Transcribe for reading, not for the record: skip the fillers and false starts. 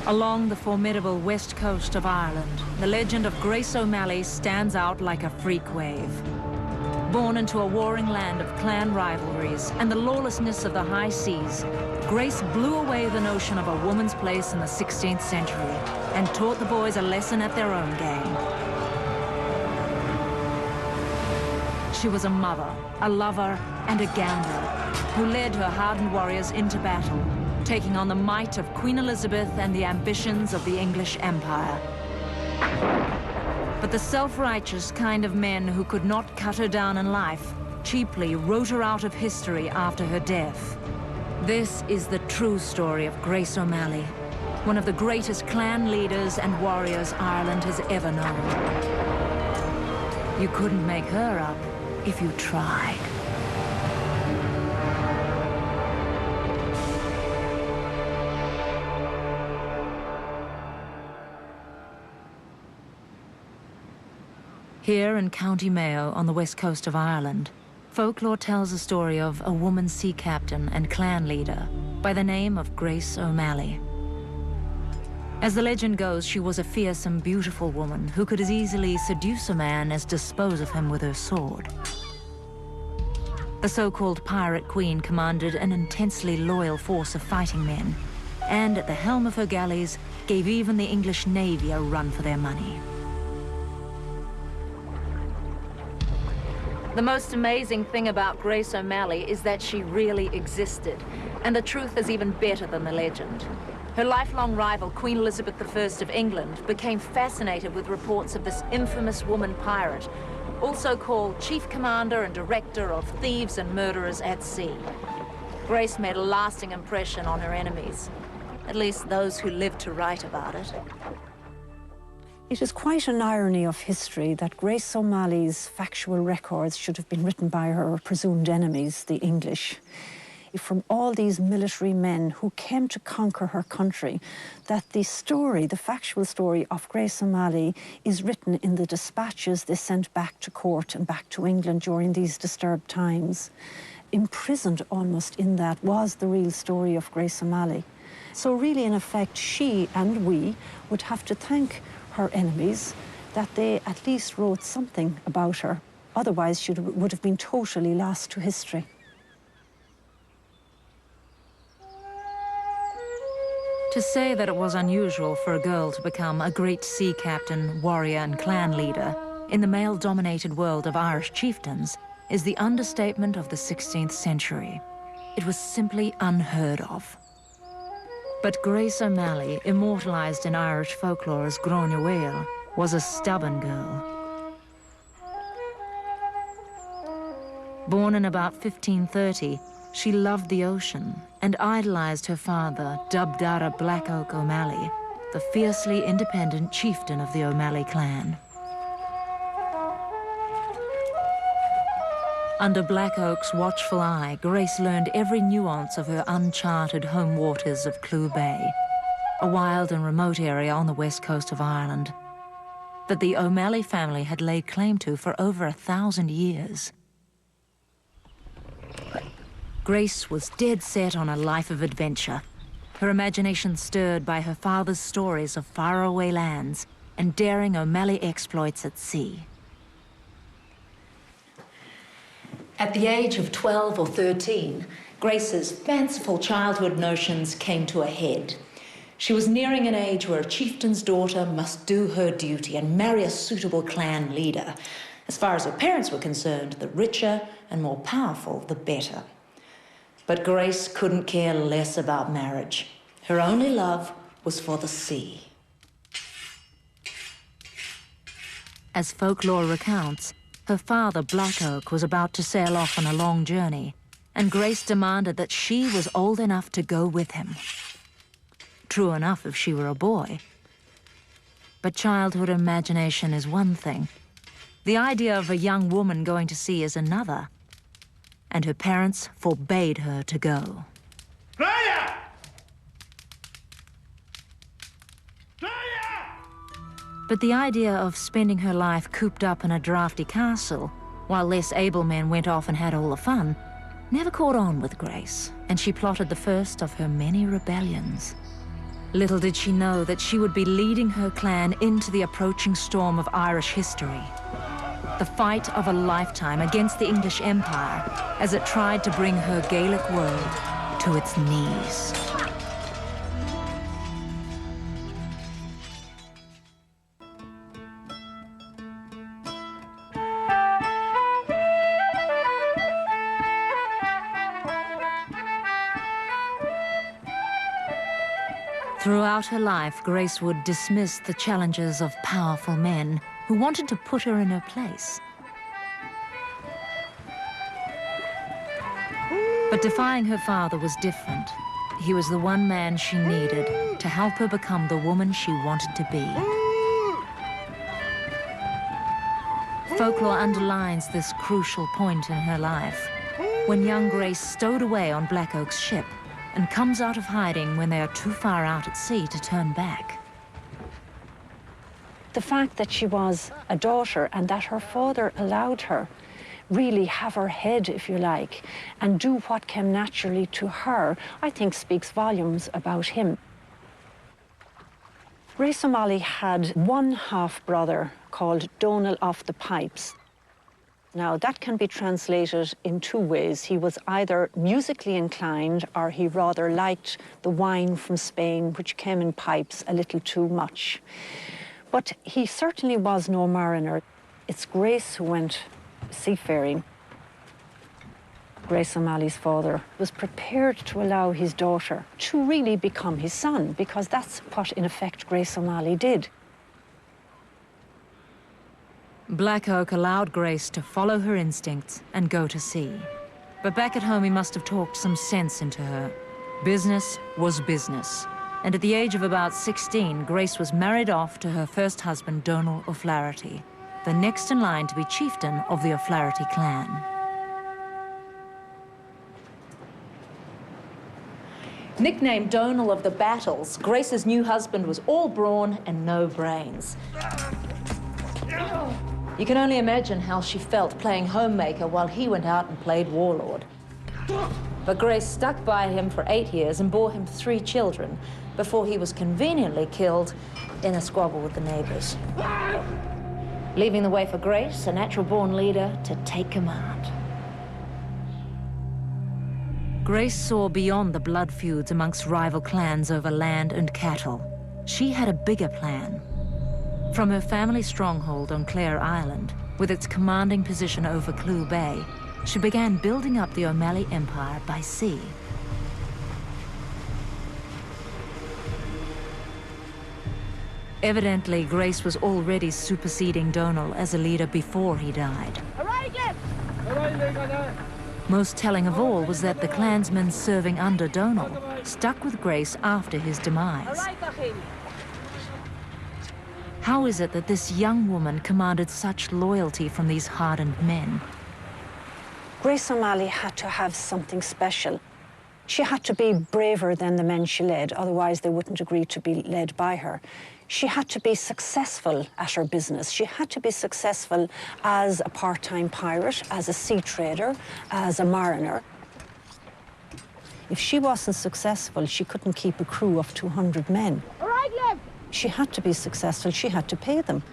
Along the formidable west coast of Ireland, the legend of Grace O'Malley stands out like a freak wave. Born into a warring land of clan rivalries and the lawlessness of the high seas, Grace blew away the notion of a woman's place in the 16th century and taught the boys a lesson at their own game. She was a mother, a lover, and a gambler who led her hardened warriors into battle, taking on the might of Queen Elizabeth and the ambitions of the English Empire. But the self-righteous kind of men who could not cut her down in life cheaply wrote her out of history after her death. This is the true story of Grace O'Malley, one of the greatest clan leaders and warriors Ireland has ever known. You couldn't make her up if you tried. Here in County Mayo on the west coast of Ireland, folklore tells the story of a woman sea captain and clan leader by the name of Grace O'Malley. As the legend goes, she was a fearsome, beautiful woman who could as easily seduce a man as dispose of him with her sword. The so-called Pirate Queen commanded an intensely loyal force of fighting men, and at the helm of her galleys gave even the English Navy a run for their money. The most amazing thing about Grace O'Malley is that she really existed, and the truth is even better than the legend. Her lifelong rival, Queen Elizabeth I of England, became fascinated with reports of this infamous woman pirate, also called Chief Commander and Director of Thieves and Murderers at Sea. Grace made a lasting impression on her enemies, at least those who lived to write about it. It is quite an irony of history that Grace O'Malley's factual records should have been written by her presumed enemies, the English. From all these military men who came to conquer her country, that the story, the factual story of Grace O'Malley is written in the dispatches they sent back to court and back to England during these disturbed times. Imprisoned almost in that was the real story of Grace O'Malley. So really, in effect, she and we would have to thank her enemies that they at least wrote something about her. Otherwise, she would have been totally lost to history. To say that it was unusual for a girl to become a great sea captain, warrior, and clan leader in the male-dominated world of Irish chieftains is the understatement of the 16th century. It was simply unheard of. But Grace O'Malley, immortalized in Irish folklore as Gráinne Mhaol, was a stubborn girl. Born in about 1530, she loved the ocean and idolized her father, Dubh Dara Black Oak O'Malley, the fiercely independent chieftain of the O'Malley clan. Under Black Oak's watchful eye, Grace learned every nuance of her uncharted home waters of Clew Bay, a wild and remote area on the west coast of Ireland that the O'Malley family had laid claim to for over 1,000 years. Grace was dead set on a life of adventure, her imagination stirred by her father's stories of faraway lands and daring O'Malley exploits at sea. At the age of 12 or 13, Grace's fanciful childhood notions came to a head. She was nearing an age where a chieftain's daughter must do her duty and marry a suitable clan leader. As far as her parents were concerned, the richer and more powerful, the better. But Grace couldn't care less about marriage. Her only love was for the sea. As folklore recounts, her father, Black Oak, was about to sail off on a long journey, and Grace demanded that she was old enough to go with him. True enough if she were a boy. But childhood imagination is one thing. The idea of a young woman going to sea is another, and her parents forbade her to go. Claudia! But the idea of spending her life cooped up in a drafty castle, while less able men went off and had all the fun, never caught on with Grace, and she plotted the first of her many rebellions. Little did she know that she would be leading her clan into the approaching storm of Irish history. The fight of a lifetime against the English Empire as it tried to bring her Gaelic world to its knees. Throughout her life, Grace would dismiss the challenges of powerful men who wanted to put her in her place. But defying her father was different. He was the one man she needed to help her become the woman she wanted to be. Folklore underlines this crucial point in her life, when young Grace stowed away on Black Oak's ship and comes out of hiding when they are too far out at sea to turn back. The fact that she was a daughter and that her father allowed her really have her head, if you like, and do what came naturally to her, I think speaks volumes about him. Grace O'Malley had one half-brother called Donal of the Pipes. Now, that can be translated in two ways. He was either musically inclined or he rather liked the wine from Spain, which came in pipes a little too much. But he certainly was no mariner. It's Grace who went seafaring. Grace O'Malley's father was prepared to allow his daughter to really become his son, because that's what, in effect, Grace O'Malley did. Black Oak allowed Grace to follow her instincts and go to sea. But back at home, he must have talked some sense into her. Business was business. And at the age of about 16, Grace was married off to her first husband, Donal O'Flaherty, the next in line to be chieftain of the O'Flaherty clan. Nicknamed Donal of the Battles, Grace's new husband was all brawn and no brains. You can only imagine how she felt playing homemaker while he went out and played warlord. But Grace stuck by him for 8 years and bore him 3 children before he was conveniently killed in a squabble with the neighbors, leaving the way for Grace, a natural-born leader, to take command. Grace saw beyond the blood feuds amongst rival clans over land and cattle. She had a bigger plan. From her family stronghold on Clare Island, with its commanding position over Clew Bay, she began building up the O'Malley Empire by sea. Evidently, Grace was already superseding Donal as a leader before he died. Most telling of all was that the clansmen serving under Donal stuck with Grace after his demise. How is it that this young woman commanded such loyalty from these hardened men? Grace O'Malley had to have something special. She had to be braver than the men she led, otherwise they wouldn't agree to be led by her. She had to be successful at her business. She had to be successful as a part-time pirate, as a sea trader, as a mariner. If she wasn't successful, she couldn't keep a crew of 200 men. All right, Liv. She had to be successful. She had to pay them.